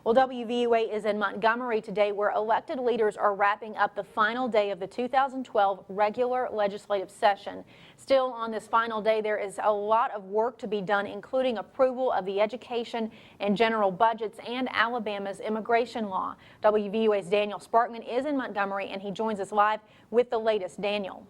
Well, WVUA is in Montgomery today, where elected leaders are wrapping up the final day of the 2012 regular legislative session. Still on this final day, there is a lot of work to be done, including approval of the education and general budgets and Alabama's immigration law. WVUA's Daniel Sparkman is in Montgomery, and he joins us live with the latest. Daniel.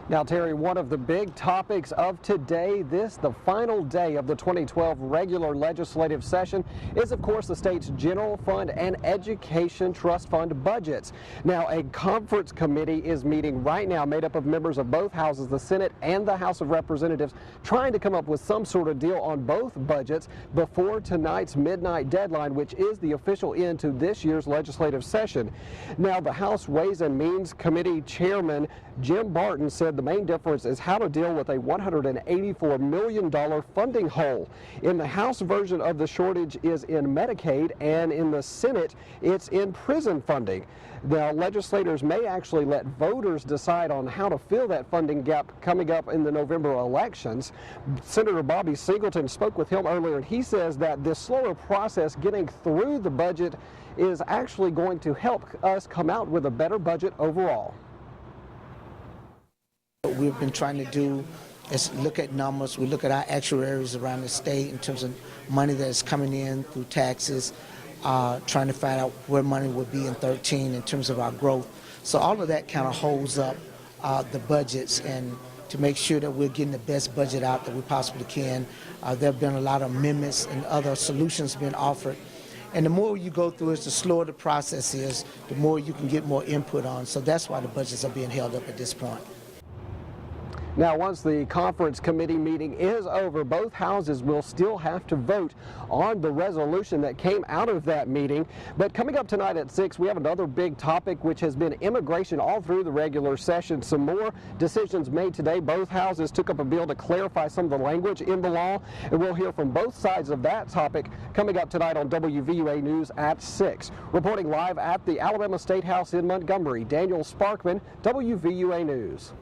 Now, Terry, one of the big topics of today, the final day of the 2012 regular legislative session, is of course the state's general fund and education trust fund budgets. Now, a conference committee is meeting right now, made up of members of both houses, the Senate and the House of Representatives, trying to come up with some sort of deal on both budgets before tonight's midnight deadline, which is the official end to this year's legislative session. Now, the House Ways and Means Committee Chairman Jim Barton said the main difference is how to deal with a $184 million funding hole. In the House version of the shortage is in Medicaid, and in the Senate it's in prison funding. Now, legislators may actually let voters decide on how to fill that funding gap coming up in the November elections. Senator Bobby Singleton spoke with him earlier, and he says that this slower process getting through the budget is actually going to help us come out with a better budget overall. What we've been trying to do is look at numbers. We look at our actuaries around the state in terms of money that is coming in through taxes, trying to find out where money will be in 2013 in terms of our growth. So all of that kind of holds up the budgets, and to make sure that we're getting the best budget out that we possibly can. There have been a lot of amendments and other solutions being offered. And the more you go through it, the slower the process is, the more you can get more input on. So that's why the budgets are being held up at this point. Now, once the conference committee meeting is over, both houses will still have to vote on the resolution that came out of that meeting. But coming up tonight at 6, we have another big topic, which has been immigration all through the regular session. Some more decisions made today. Both houses took up a bill to clarify some of the language in the law, and we'll hear from both sides of that topic coming up tonight on WVUA News at 6. Reporting live at the Alabama State House in Montgomery, Daniel Sparkman, WVUA News.